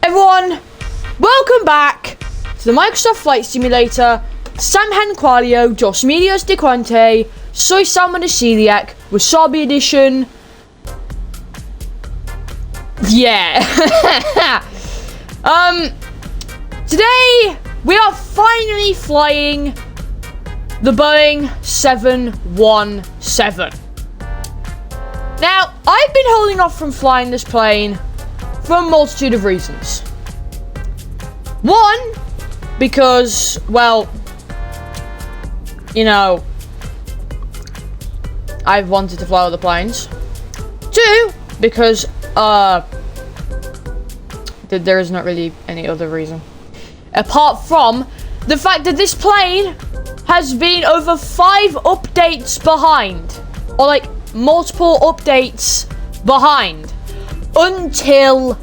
Everyone, welcome back to the Microsoft Flight Simulator. Sam Hanqualio, Dos Medios de Quante, Soy Salmon de Celiac, Wasabi Edition. Yeah. Today we are finally flying the Boeing 717. Now, I've been holding off from flying this plane for a multitude of reasons. One, because, well, you know, I've wanted to fly other planes. Two, because, there is not really any other reason. Apart from the fact that this plane has been over 5 updates behind. Or, like, multiple updates behind. Until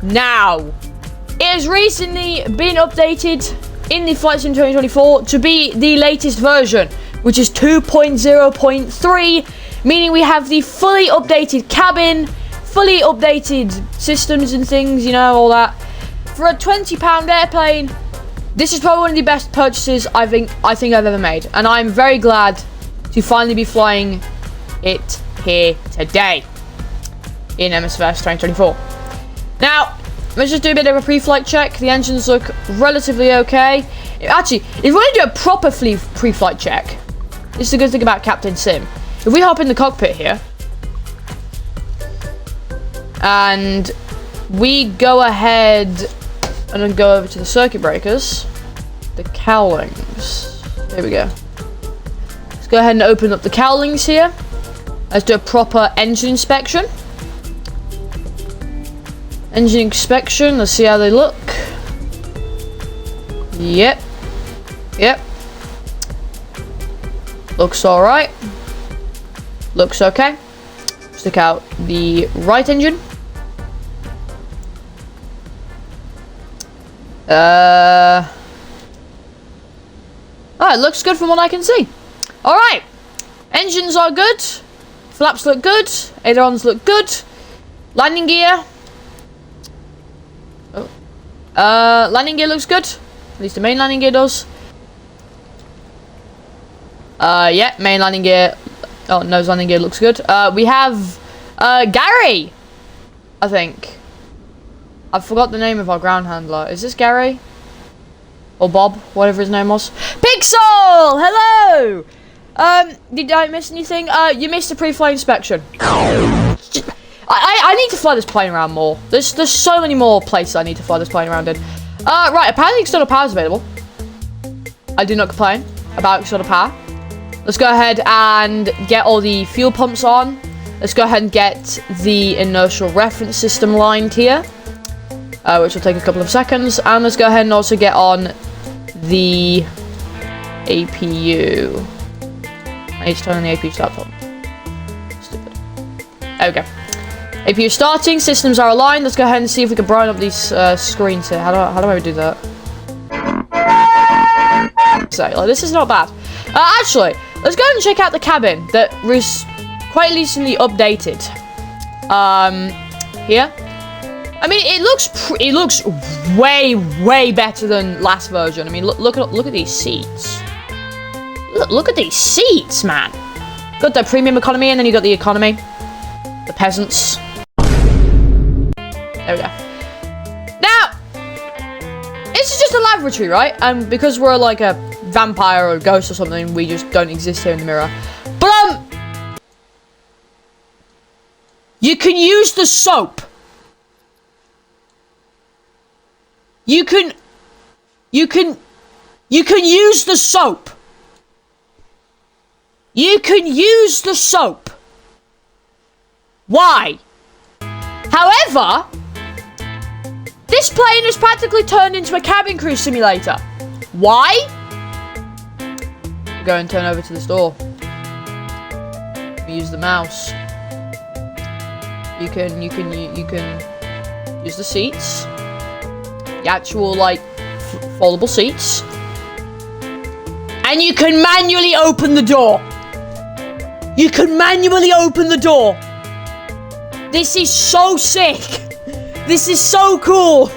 now. It has recently been updated in the Flight Sim 2024 to be the latest version, which is 2.0.3, meaning we have the fully updated cabin, fully updated systems and things, you know, all that. For a £20 airplane, this is probably one of the best purchases I think I've ever made, and I'm very glad to finally be flying it here today in MSFS 2024. Now, let's just do a bit of a pre-flight check. The engines look relatively okay. Actually, if we want to do a proper pre-flight check, this is the good thing about Captain Sim. If we hop in the cockpit here, and we go ahead and then go over to the circuit breakers, the cowlings. Here we go. Let's go ahead and open up the cowlings here. Let's do a proper engine inspection. Engine inspection, let's see how they look. Yep. Looks alright. Looks okay. Stick out the right engine. Oh, it looks good from what I can see. Alright. Engines are good. Flaps look good. Ailerons look good. Landing gear. Landing gear looks good. At least the main landing gear does. Yeah, main landing gear. Oh, nose landing gear looks good. We have, Gary, I think. I forgot the name of our ground handler. Is this Gary? Or Bob, whatever his name was. Pixel! Hello! Did I miss anything? You missed the pre-flight inspection. I need to fly this plane around more. There's so many more places I need to fly this plane around in. Right, apparently external power is available. I do not complain about external power. Let's go ahead and get all the fuel pumps on. Let's go ahead and get the inertial reference system lined here, which will take a couple of seconds. And let's go ahead and also get on the APU. I need to turn on the APU start button. Stupid. There we go. APU starting, systems are aligned. Let's go ahead and see if we can brighten up these screens here. How do I do that? So, like, this is not bad. Actually, let's go ahead and check out the cabin that was quite recently updated. Here. I mean, it looks way better than last version. I mean, look at these seats. Look at these seats, man. Got the premium economy, and then you got the economy. The peasants. There we go. Now, this is just a laboratory, right? And because we're like a vampire or a ghost or something, we just don't exist here in the mirror. But, you can use the soap. You can use the soap. You can use the soap. Why? However, this plane has practically turned into a cabin crew simulator. Why? Go and turn over to the store. Use the mouse. You can use the seats. The actual, like, foldable seats. And you can manually open the door. You can manually open the door. This is so sick. This is so cool.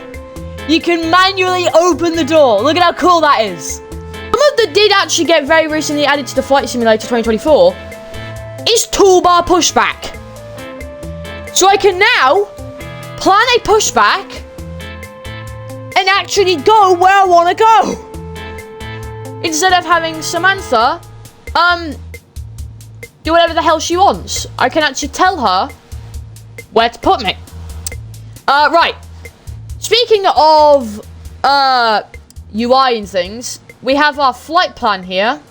You can manually open the door. Look at how cool that is. Someone that did actually get very recently added to the Flight Simulator 2024 is toolbar pushback. So I can now plan a pushback and actually go where I want to go. Instead of having Samantha, do whatever the hell she wants. I can actually tell her where to put me. Right. Speaking of, UI and things, we have our flight plan here.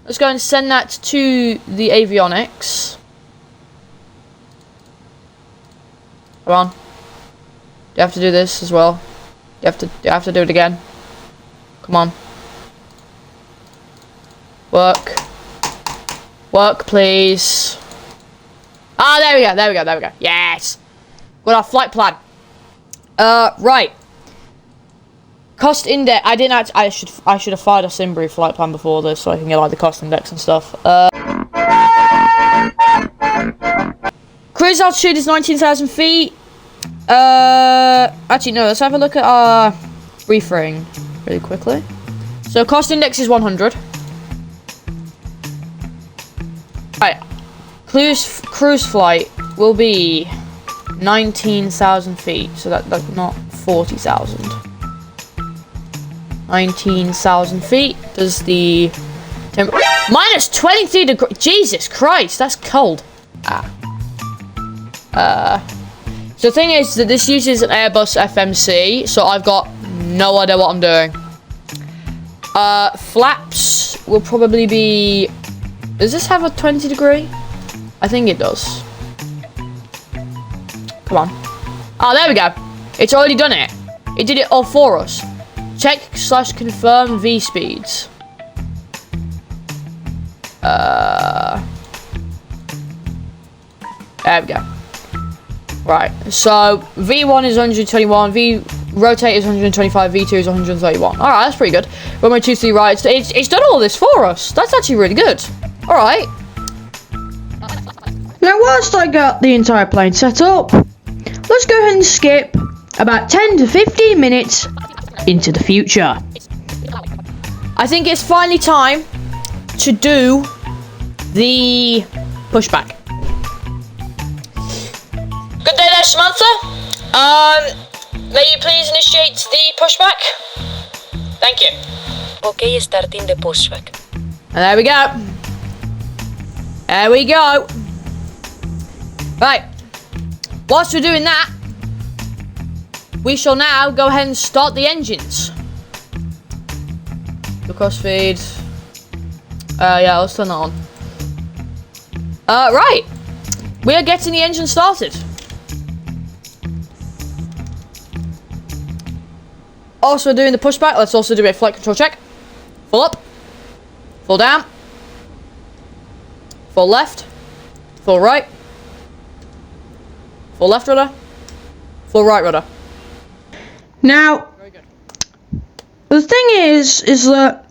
Let's go and send that to the avionics. Come on. Do you have to do this as well? Do you have to do it again? Come on. Work. Work, please. Ah, there we go, there we go, there we go. Yes! Got our flight plan. Right. Cost index. I didn't actually, I should have fired a Simbury flight plan before this so I can get like the cost index and stuff. Cruise altitude is 19,000 feet. Actually no, let's have a look at our briefing really quickly. So cost index is 100. Right. Cruise flight will be 19,000 feet. So that's not 40,000. 19,000 feet. Does the minus 23 degrees? Jesus Christ, that's cold. So the thing is that this uses an Airbus FMC, so I've got no idea what I'm doing. Flaps will probably be. Does this have a 20 degree? I think it does. Come on. Oh, there we go. It's already done it. It did it all for us. Check/confirm V speeds. There we go. Right. So V1 is 121. V rotate is 125. V2 is 131. All right, that's pretty good. Runway 23 right. It's done all this for us. That's actually really good. All right. Now, whilst I got the entire plane set up, let's go ahead and skip about 10 to 15 minutes into the future. I think it's finally time to do the pushback. Good day there, Samantha. May you please initiate the pushback? Thank you. Okay, starting the pushback. And there we go. There we go. Right. Whilst we're doing that, we shall now go ahead and start the engines. The cross feed. Yeah, let's turn that on. Right. We are getting the engine started. Also doing the pushback, let's also do a flight control check. Full up. Full down. Full left. Full right. Full left rudder. Full right rudder. Now, the thing is that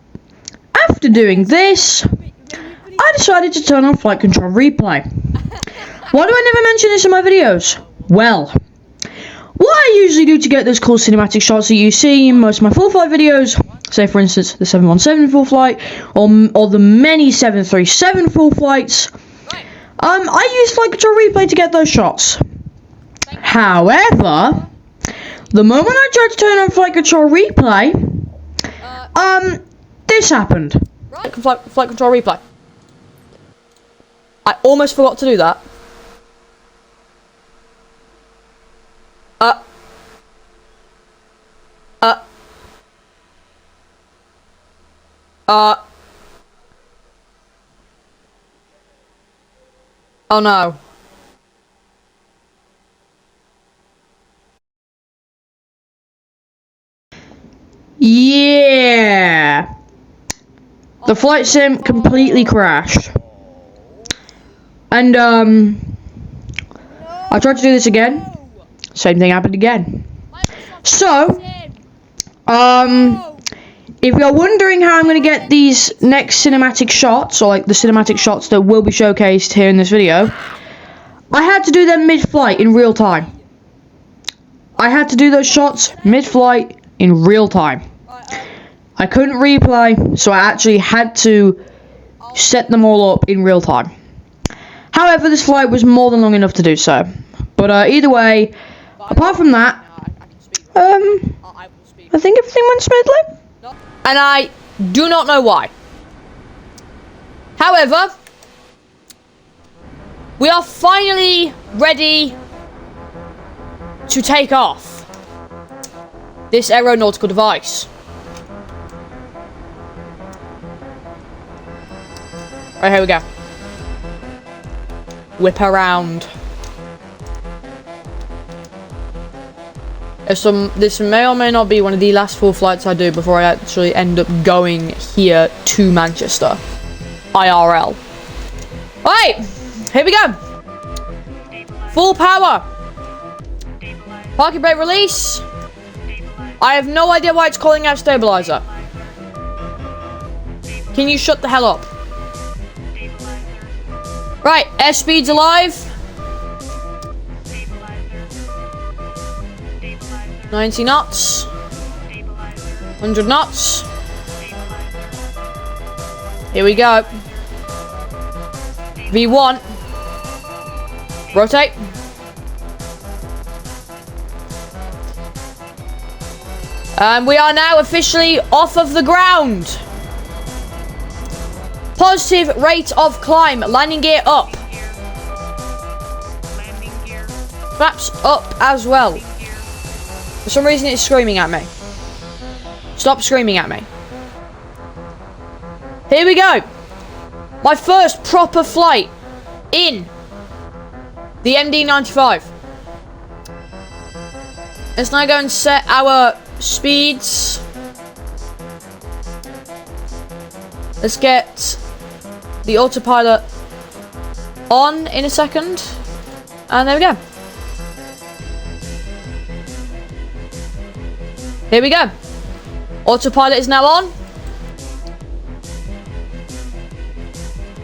after doing this, I decided to turn on flight control replay. Why do I never mention this in my videos? Well, what I usually do to get those cool cinematic shots that you see in most of my full flight videos, say for instance the 717 full flight, or the many 737 full flights, I use flight control replay to get those shots. However, the moment I tried to turn on flight control replay, this happened. Right. Flight control replay. I almost forgot to do that. Oh no. Yeah. The flight sim completely crashed. And I tried to do this again. Same thing happened again. So, if you're wondering how I'm going to get these next cinematic shots, or like the cinematic shots that will be showcased here in this video, I had to do them mid-flight in real time. I had to do those shots mid-flight in real time. I couldn't replay, so I actually had to set them all up in real time. However, this flight was more than long enough to do so. But either way, apart from that, I think everything went smoothly. And I do not know why. However, we are finally ready to take off this aeronautical device. Right, here we go. Whip around. This may or may not be one of the last 4 flights I do before I actually end up going here to Manchester. IRL. Alright, here we go. Full power. Parking brake release. I have no idea why it's calling out stabilizer. Can you shut the hell up? Right, airspeed's alive. 90 knots. 100 knots. Here we go. V1. Rotate. And we are now officially off of the ground. Positive rate of climb. Landing gear up. Flaps up as well. For some reason it's screaming at me. Stop screaming at me. Here we go. My first proper flight in the MD-95. Let's now go and set our speeds. Let's get the autopilot on in a second. And there we go. Here we go. Autopilot is now on.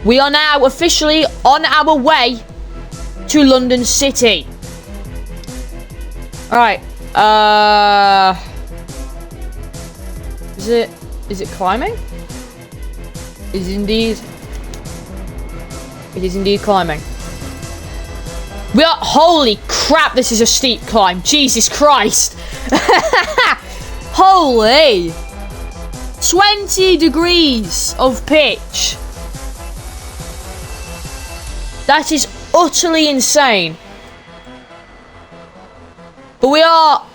We are now officially on our way to London City. Alright. Is it climbing? It is indeed climbing. We are, holy crap, this is a steep climb. Jesus Christ. Holy. 20 degrees of pitch. That is utterly insane. But we are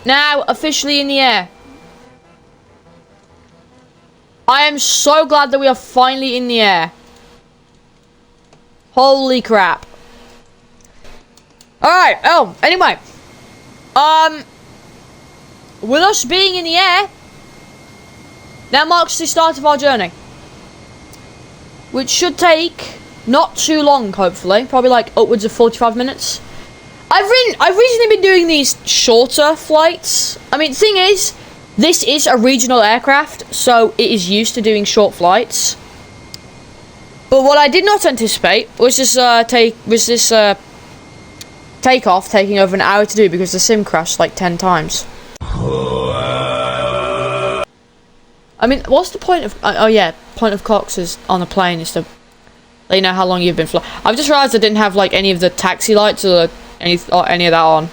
now officially in the air. I am so glad that we are finally in the air. Holy crap. Alright, anyway. With us being in the air, now marks the start of our journey. Which should take not too long, hopefully. Probably like upwards of 45 minutes. I've recently been doing these shorter flights. I mean, thing is, this is a regional aircraft, so it is used to doing short flights. But what I did not anticipate was this takeoff taking over an hour to do because the sim crashed like 10 times. I mean, what's the point of... oh yeah, point of Cox is on a plane is to let you know how long you've been flying. I've just realised I didn't have like any of the taxi lights or any of that on.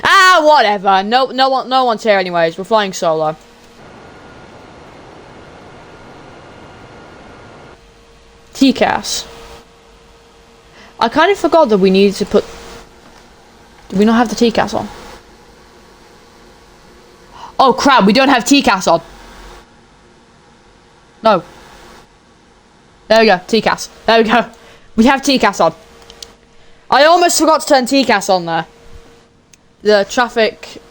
Ah, whatever. No one's here anyways. We're flying solo. TCAS. I kind of forgot that we needed to put... Do we not have the TCAS on? Oh crap, we don't have TCAS on. No. There we go, TCAS. There we go. We have TCAS on. I almost forgot to turn TCAS on there. The traffic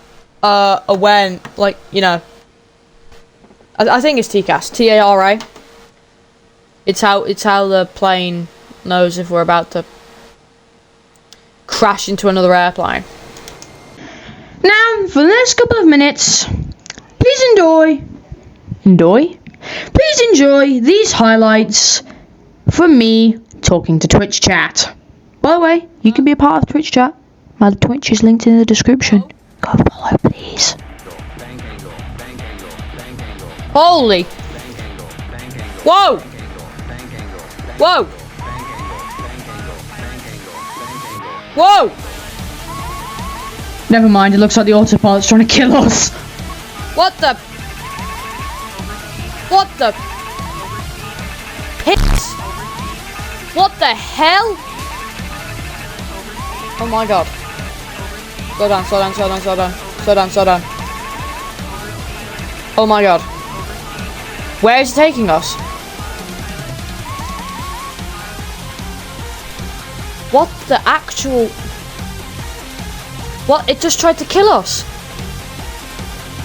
aware, like, you know. I think it's TCAS. T-A-R-A. It's how the plane knows if we're about to crash into another airplane. Now, for the next couple of minutes, please enjoy these highlights from me talking to Twitch chat. By the way, you can be a part of Twitch chat. My Twitch is linked in the description. Go follow, please. Holy! Whoa! Whoa! Whoa! Never mind, it looks like the autopilot's trying to kill us. What the? What the? Piss? What the hell? Oh my god. Slow down, slow down, slow down, slow down. Slow down, slow down. Oh my god. Where is it taking us? What the actual... What? It just tried to kill us.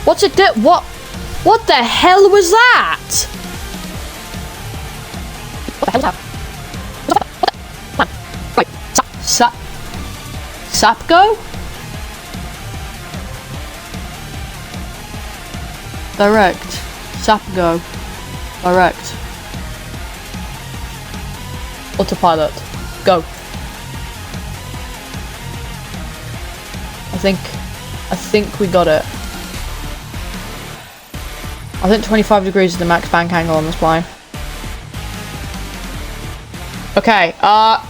What's it do? What the hell was that? What the hell was that? Wait, Sapgo? Direct. Sapgo. Direct. Autopilot. Go. I think we got it. I think 25 degrees is the max bank angle on this plane. Okay, that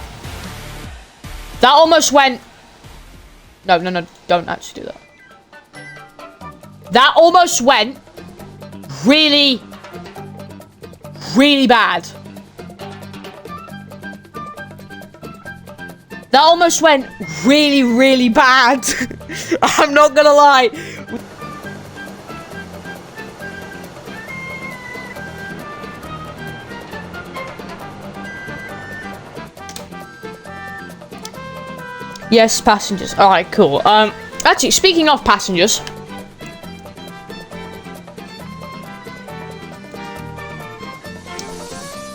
almost went... No, don't actually do that. That almost went really, really bad. That almost went really, really bad. I'm not gonna lie. Yes, passengers. Alright, cool. Actually, speaking of passengers.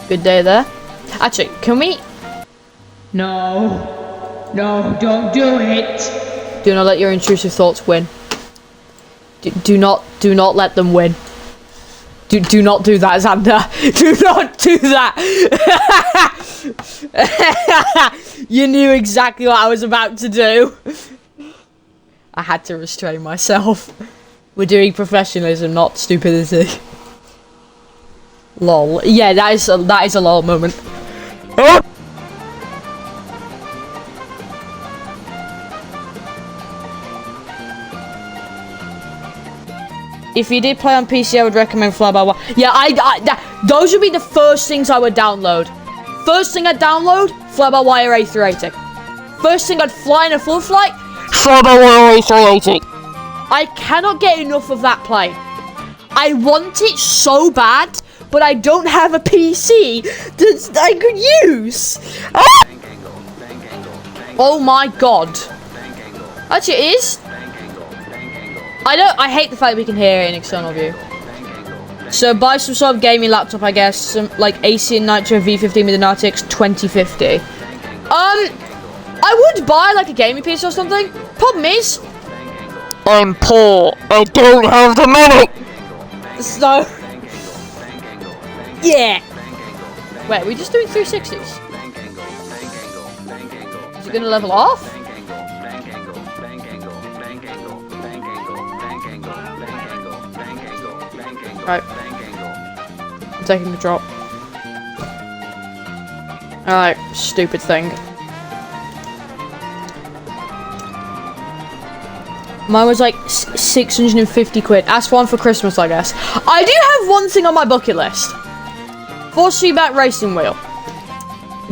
Good day there. Actually, can we... No. No, don't do it. Do not let your intrusive thoughts win. Do not let them win. Do not do that, Xander. Do not do that. You knew exactly what I was about to do. I had to restrain myself. We're doing professionalism, not stupidity. Lol. Yeah, that is a lol moment. If you did play on PC, I would recommend Fly-by-Wire. Yeah, those would be the first things I would download. First thing I'd download, Fly-by-Wire A380. First thing I'd fly in a full flight, Fly-by-Wire A380. I cannot get enough of that plane. I want it so bad, but I don't have a PC that I could use. Ah! Oh my god. Actually, it is. I hate the fact that we can hear it in external view. So buy some sort of gaming laptop, I guess. Some like AC and Nitro V15 with an RTX 2050. I would buy like a gaming PC or something. Problem is, I'm poor. I don't have the money. So, yeah. Wait, are we just doing 360s? Is it gonna level off? Right. I'm taking the drop. Alright, stupid thing. Mine was like 650 quid. Ask one for Christmas, I guess. I do have one thing on my bucket list. Force feedback racing wheel.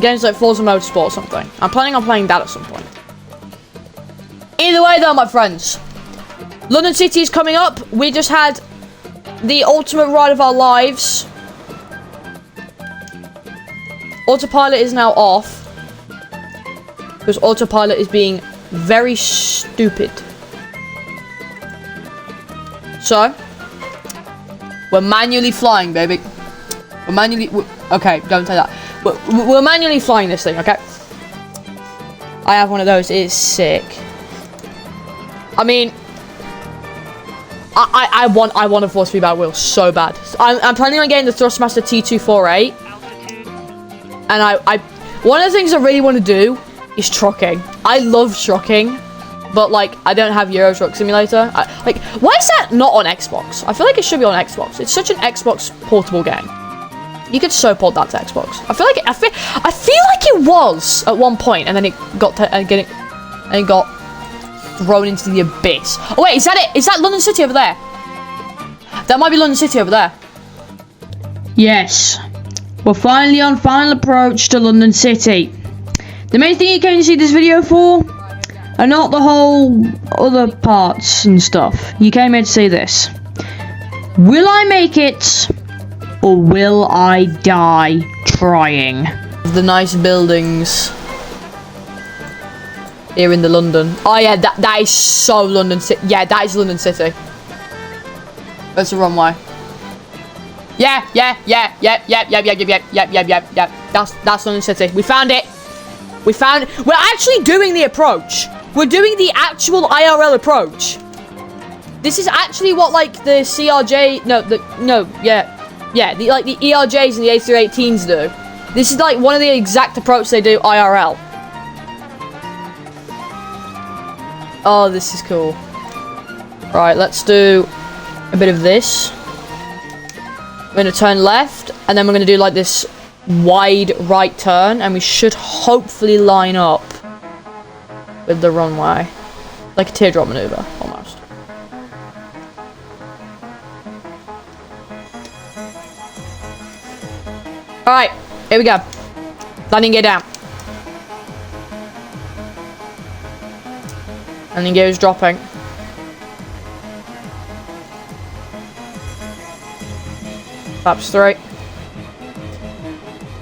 Games like Forza Motorsport or something. I'm planning on playing that at some point. Either way though, my friends. London City is coming up. We just had the ultimate ride of our lives. Autopilot is now off. Because autopilot is being very stupid. So, we're manually flying, baby. We're manually... okay, don't say that. We're manually flying this thing, okay? I have one of those. It is sick. I mean... I want a force feedback wheel so bad. I'm planning on getting the Thrustmaster T248. And one of the things I really want to do is trucking. I love trucking. But like, I don't have Euro Truck Simulator. Like, why is that not on Xbox? I feel like it should be on Xbox. It's such an Xbox portable game. You could so port that to Xbox. I feel like it was at one point, and then it got thrown into the abyss. Oh wait, is that it? Is that London City over there? That might be London City over there. Yes. We're finally on final approach to London City. The main thing you came to see this video for, and not the whole other parts and stuff. You came here to see this. Will I make it? Or will I die trying? The nice buildings here in the London. Oh yeah, that is so London City. Yeah, that is London City. That's the wrong way. Yeah. That's London City. We found it. We're actually doing the approach. We're doing the actual IRL approach. This is actually what like the CRJ. Yeah, the ERJs and the A318s do. This is like one of the exact approach they do IRL. Oh, this is cool. Right, let's do a bit of this. We're gonna turn left, and then we're gonna do like this wide right turn, and we should hopefully line up with the runway. Like a teardrop maneuver, almost. Alright, here we go. Landing gear down. Landing gear is dropping. Flaps 3.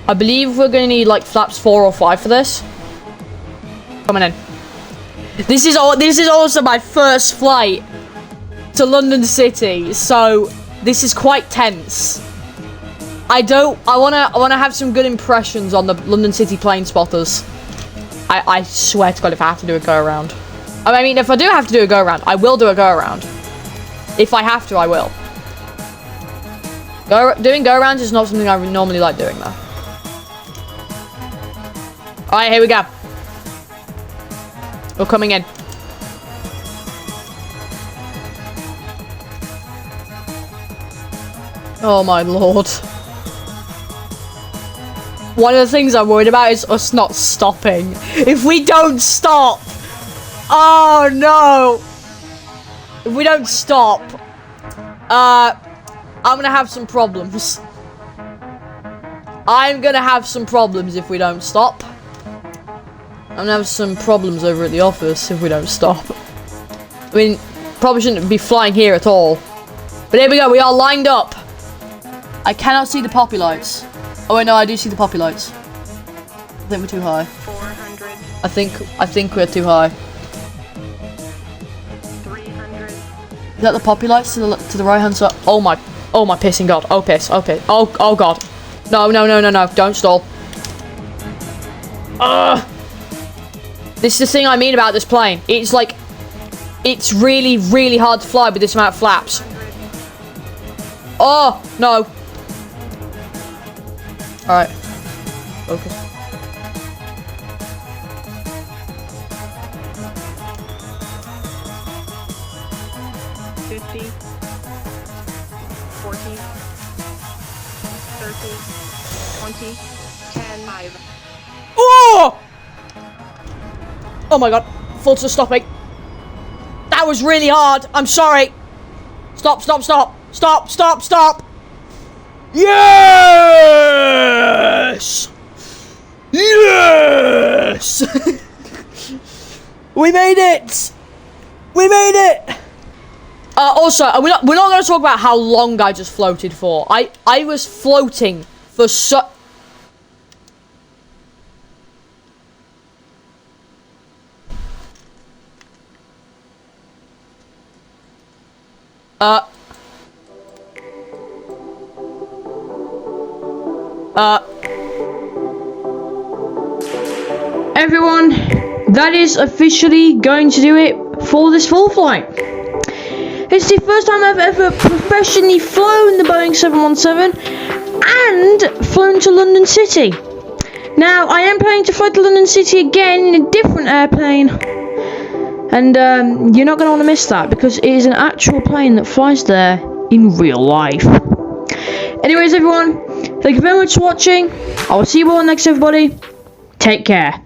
I believe we're gonna need like flaps 4 or 5 for this. Coming in. This is also my first flight to London City, so this is quite tense. I wanna have some good impressions on the London City plane spotters. I swear to God, if I have to do a go around. I mean, if I do have to do a go around, I will do a go around. If I have to, I will. Doing go arounds is not something I would normally like doing though. Alright, here we go. We're coming in. Oh my lord. One of the things I'm worried about is us not stopping. If we don't stop. Oh no. If we don't stop. I'm gonna have some problems. I'm gonna have some problems if we don't stop. I'm gonna have some problems over at the office if we don't stop. I mean, probably shouldn't be flying here at all. But here we go, we are lined up. I cannot see the poppy lights. Oh wait, no, I do see the poppy lights. I think we're too high. 400. I think we're too high. 300. Is that the poppy lights to the right hand side? Oh my pissing god. Oh piss. Oh piss. Oh god. No. Don't stall. This is the thing I mean about this plane. It's like, it's really, really hard to fly with this amount of flaps. Oh no. Alright. Focus. $50, $40, $30, $20, $10, $5. Oh! Oh my god. Full to stopping. That was really hard. I'm sorry. Stop. Yes! Yes! We made it! Also, we're not going to talk about how long I just floated for. I was floating for so... Everyone, that is officially going to do it for this full flight. It's the first time I've ever professionally flown the Boeing 717 and flown to London City. Now, I am planning to fly to London City again in a different airplane And you're not going to want to miss that because it is an actual plane that flies there in real life. Anyways, everyone, thank you very much for watching. I will see you all next, everybody. Take care.